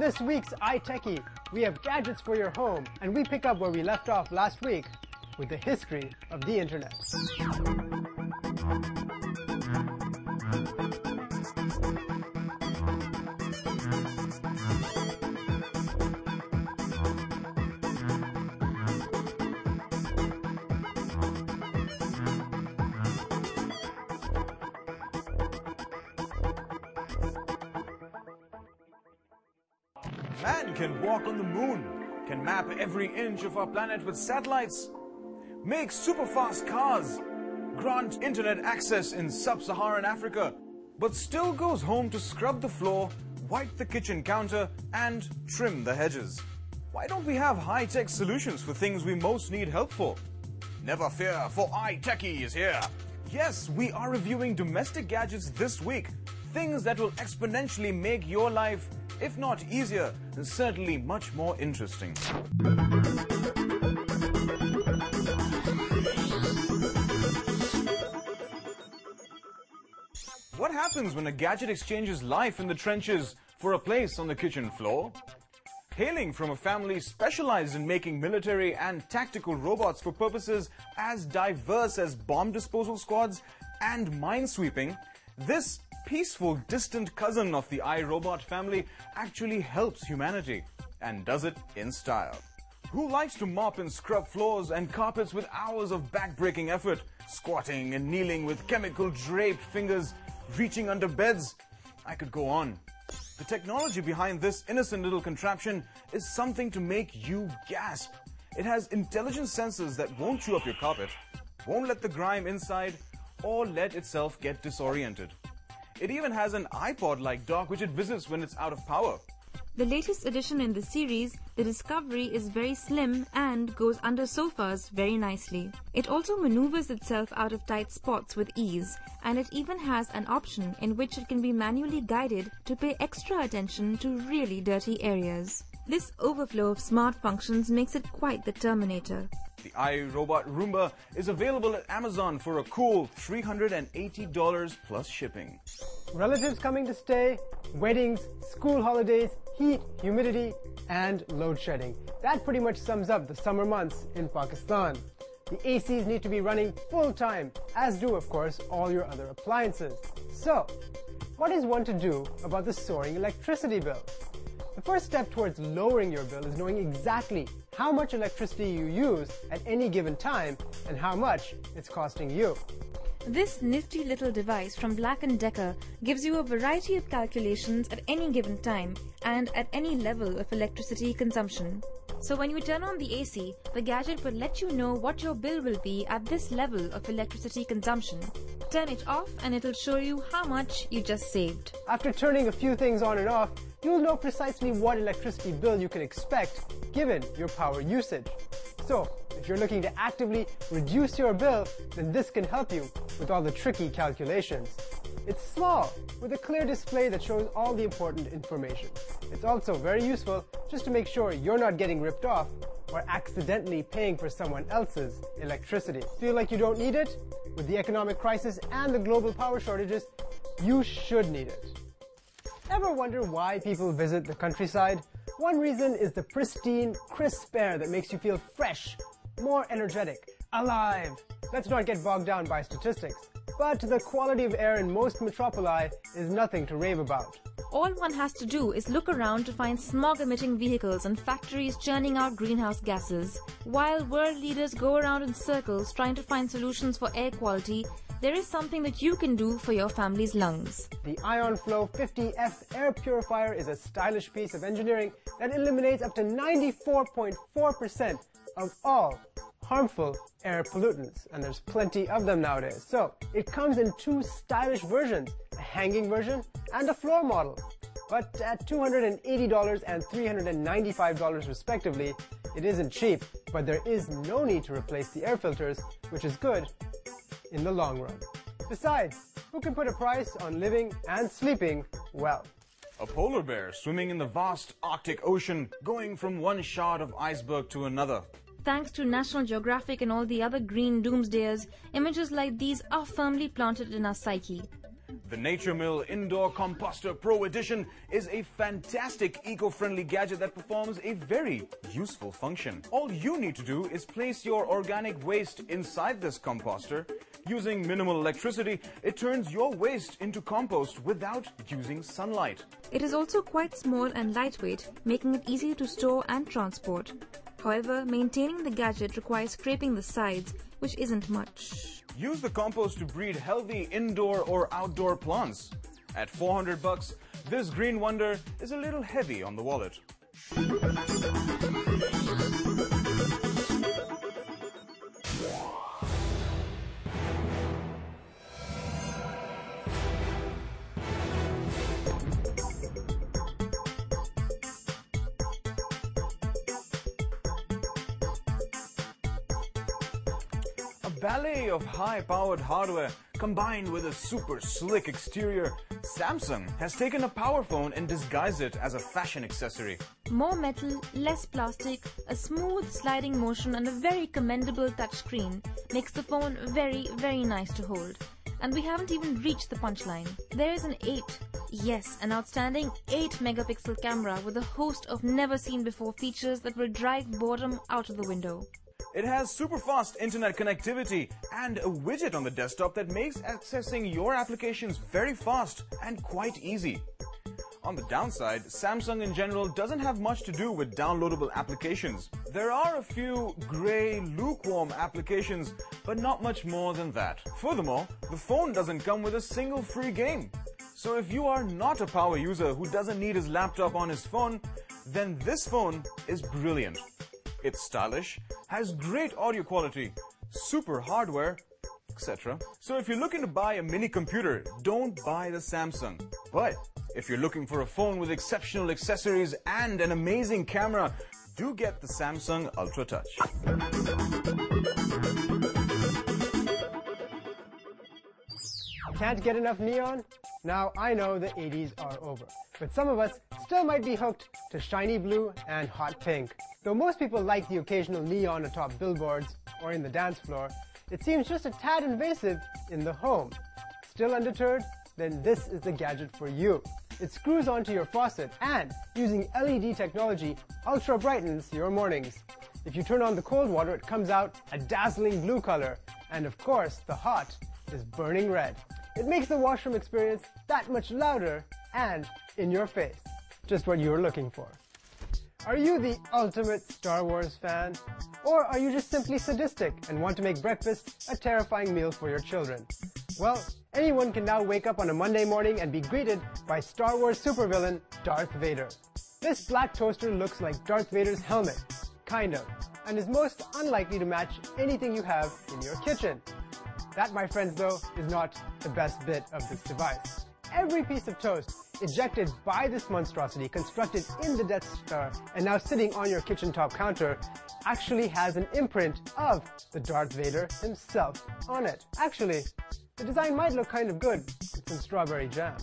On this week's I-Techie, we have gadgets for your home, and we pick up where we left off last week with the history of the internet. Man can walk on the moon, can map every inch of our planet with satellites, make super-fast cars, grant internet access in sub-Saharan Africa, but still goes home to scrub the floor, wipe the kitchen counter, and trim the hedges. Why don't we have high-tech solutions for things we most need help for? Never fear, for I-Techie is here. Yes, we are reviewing domestic gadgets this week, things that will exponentially make your life, if not easier, then certainly much more interesting. What happens when a gadget exchanges life in the trenches for a place on the kitchen floor? Hailing from a family specialized in making military and tactical robots for purposes as diverse as bomb disposal squads and minesweeping, this peaceful, distant cousin of the iRobot family actually helps humanity, and does it in style. Who likes to mop and scrub floors and carpets with hours of back-breaking effort, squatting and kneeling with chemical-draped fingers, reaching under beds? I could go on. The technology behind this innocent little contraption is something to make you gasp. It has intelligent sensors that won't chew up your carpet, won't let the grime inside, or let itself get disoriented. It even has an iPod-like dock which it visits when it's out of power. The latest addition in the series, the Discovery, is very slim and goes under sofas very nicely. It also maneuvers itself out of tight spots with ease, and it even has an option in which it can be manually guided to pay extra attention to really dirty areas. This overflow of smart functions makes it quite the Terminator. The iRobot Roomba is available at Amazon for a cool $380 plus shipping. Relatives coming to stay, weddings, school holidays, heat, humidity, and load shedding. That pretty much sums up the summer months in Pakistan. The ACs need to be running full time, as do, of course, all your other appliances. So, what is one to do about the soaring electricity bill? The first step towards lowering your bill is knowing exactly how much electricity you use at any given time and how much it's costing you. This nifty little device from Black & Decker gives you a variety of calculations at any given time and at any level of electricity consumption. So when you turn on the AC, the gadget will let you know what your bill will be at this level of electricity consumption. Turn it off and it'll show you how much you just saved. After turning a few things on and off, you'll know precisely what electricity bill you can expect given your power usage. So, if you're looking to actively reduce your bill, then this can help you with all the tricky calculations. It's small, with a clear display that shows all the important information. It's also very useful just to make sure you're not getting ripped off or accidentally paying for someone else's electricity. Feel like you don't need it? With the economic crisis and the global power shortages, you should need it. Ever wonder why people visit the countryside? One reason is the pristine, crisp air that makes you feel fresh, more energetic, alive. Let's not get bogged down by statistics. But the quality of air in most metropoli is nothing to rave about. All one has to do is look around to find smog-emitting vehicles and factories churning out greenhouse gases. While world leaders go around in circles trying to find solutions for air quality, there is something that you can do for your family's lungs. The IonFlow 50F air purifier is a stylish piece of engineering that eliminates up to 94.4% of all harmful air pollutants, and there's plenty of them nowadays. So, it comes in two stylish versions, a hanging version and a floor model. But at $280 and $395 respectively, it isn't cheap, but there is no need to replace the air filters, which is good in the long run. Besides, who can put a price on living and sleeping well? A polar bear swimming in the vast Arctic Ocean, going from one shard of iceberg to another. Thanks to National Geographic and all the other green doomsdayers, images like these are firmly planted in our psyche. The Nature Mill Indoor Composter Pro Edition is a fantastic eco-friendly gadget that performs a very useful function. All you need to do is place your organic waste inside this composter. Using minimal electricity, it turns your waste into compost without using sunlight. It is also quite small and lightweight, making it easy to store and transport. However, maintaining the gadget requires scraping the sides, which isn't much. Use the compost to breed healthy indoor or outdoor plants. At $400, this green wonder is a little heavy on the wallet. Ballet of high-powered hardware combined with a super slick exterior, Samsung has taken a power phone and disguised it as a fashion accessory. More metal, less plastic, a smooth sliding motion and a very commendable touchscreen makes the phone very, very nice to hold. And we haven't even reached the punchline. There is an an outstanding 8-megapixel camera with a host of never-seen-before features that will drive boredom out of the window. It has super fast internet connectivity and a widget on the desktop that makes accessing your applications very fast and quite easy. On the downside, Samsung in general doesn't have much to do with downloadable applications. There are a few grey, lukewarm applications, but not much more than that. Furthermore, the phone doesn't come with a single free game. So if you are not a power user who doesn't need his laptop on his phone, then this phone is brilliant. It's stylish, has great audio quality, super hardware, etc. So if you're looking to buy a mini computer, don't buy the Samsung. But if you're looking for a phone with exceptional accessories and an amazing camera, do get the Samsung Ultra Touch. Can't get enough neon? Now I know the 80s are over, but some of us still might be hooked to shiny blue and hot pink. Though most people like the occasional neon atop billboards or in the dance floor, it seems just a tad invasive in the home. Still undeterred? Then this is the gadget for you. It screws onto your faucet and, using LED technology, ultra brightens your mornings. If you turn on the cold water, it comes out a dazzling blue color, and of course, the hot is burning red. It makes the washroom experience that much louder and in your face. Just what you were looking for. Are you the ultimate Star Wars fan? Or are you just simply sadistic and want to make breakfast a terrifying meal for your children? Well, anyone can now wake up on a Monday morning and be greeted by Star Wars supervillain Darth Vader. This black toaster looks like Darth Vader's helmet, kind of, and is most unlikely to match anything you have in your kitchen. That, my friends, though, is not the best bit of this device. Every piece of toast ejected by this monstrosity constructed in the Death Star and now sitting on your kitchen top counter actually has an imprint of the Darth Vader himself on it. Actually, the design might look kind of good with some strawberry jam.